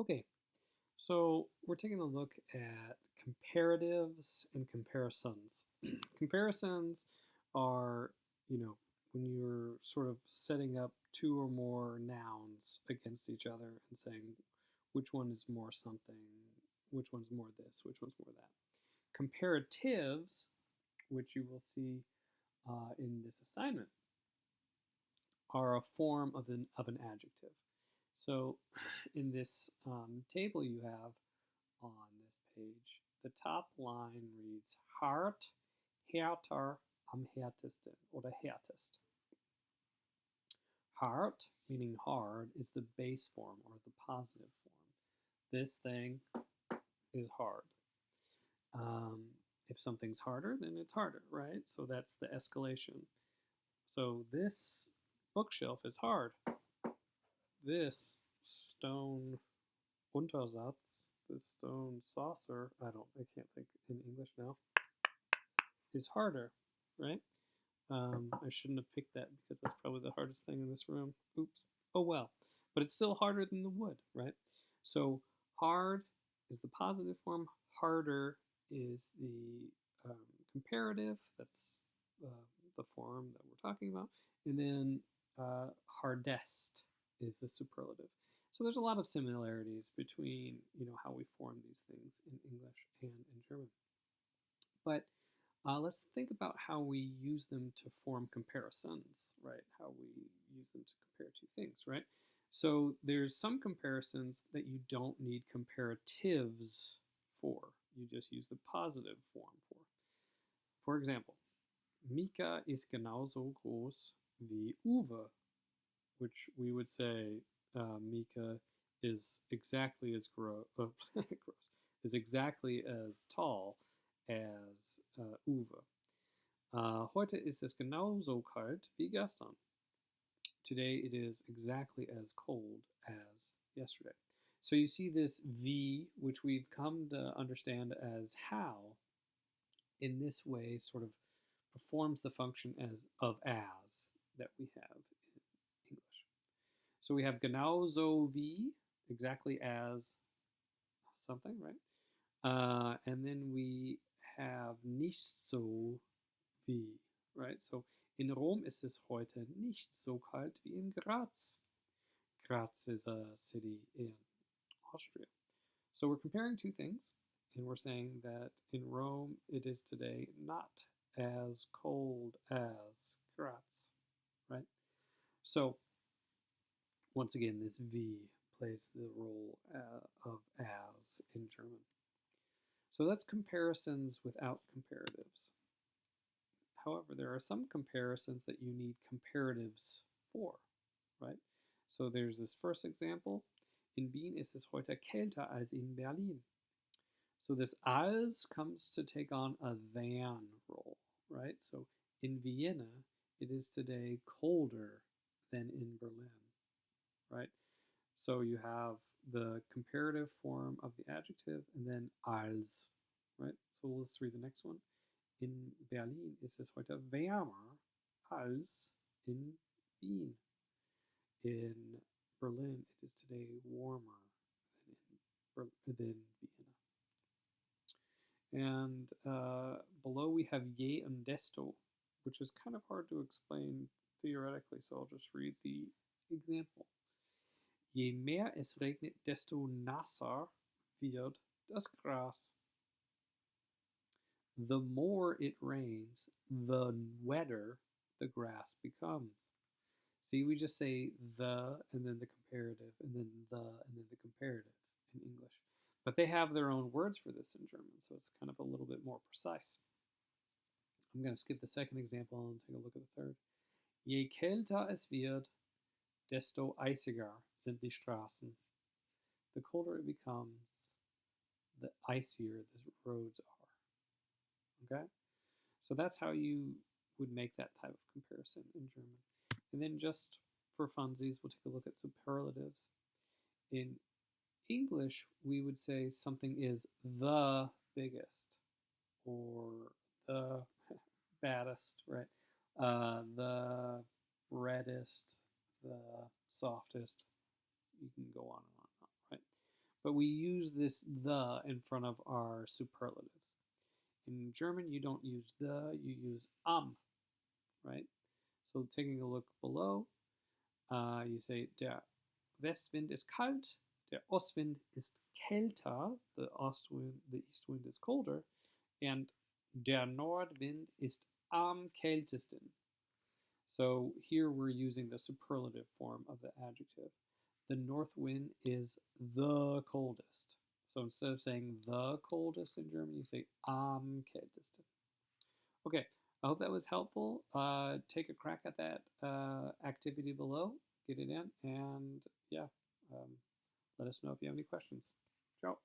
Okay, so we're taking a look at comparatives and comparisons. Comparisons are, when you're sort of setting up two or more nouns against each other and saying which one is more something, which one's more this, which one's more that. Comparatives, which you will see in this assignment, are a form of an adjective. So in this table you have on this page, the top line reads hard, härter, am härtesten oder härtest. Hard, meaning hard, is the base form or the positive form. This thing is hard. If something's harder, then it's harder, right? So that's the escalation. So this bookshelf is hard. This stone Untersatz, this stone saucer, I can't think in English now, is harder, right? I shouldn't have picked that because that's probably the hardest thing in this room. Oops. Oh well. But it's still harder than the wood, right? So hard is the positive form. Harder is the comparative. That's the form that we're talking about. And then hardest is the superlative. So there's a lot of similarities between how we form these things in English and in German. But let's think about how we use them to form comparisons, right? How we use them to compare two things, right? So there's some comparisons that you don't need comparatives for. You just use the positive form for. For example, Mika ist genauso groß wie Uwe, which we would say Mika is exactly as gross, is exactly as tall as Uwe. Heute ist es genauso kalt wie gestern. Today it is exactly as cold as yesterday. So you see this V, which we've come to understand as how, in this way sort of performs the function of as that we have in English. So we have genauso wie, exactly as something, right? And then we have nicht so wie, right? So in Rom ist es heute nicht so kalt wie in Graz. Graz is a city in Austria. So we're comparing two things, and we're saying that in Rome it is today not as cold as Graz, right? So once again, this V plays the role of as in German. So that's comparisons without comparatives. However, there are some comparisons that you need comparatives for, right? So there's this first example. In Wien ist es heute kälter als in Berlin. So this as comes to take on a than role, right? So in Vienna, it is today colder than in Berlin, right? So you have the comparative form of the adjective and then als, right? So let's read the next one. In Berlin ist es heute wärmer als in Wien. In Berlin, it is today warmer than Vienna. And below we have je and desto, which is kind of hard to explain theoretically, so I'll just read the example. Je mehr es regnet, desto nasser wird das Gras. The more it rains, the wetter the grass becomes. See, we just say the and then the comparative and then the and then the comparative in English. But they have their own words for this in German, so it's kind of a little bit more precise. I'm going to skip the second example and take a look at the third. Je kälter es wird, desto eisiger sind die Straßen. The colder it becomes, the icier the roads are. Okay? So that's how you would make that type of comparison in German. And then just for funsies, we'll take a look at superlatives. In English, we would say something is the biggest or the baddest, right? The reddest, the softest. You can go on and on, right? but we use this the in front of our superlatives. In German, you don't use the, you use right? So taking a look below, you say, der Westwind ist kalt, der Ostwind ist kälter, the east wind is colder, and der Nordwind ist am kältesten. So here we're using the superlative form of the adjective. The north wind is the coldest. So instead of saying the coldest in German, you say am kältesten. Okay, I hope that was helpful. Take a crack at that activity below, get it in, and yeah, let us know if you have any questions. Ciao.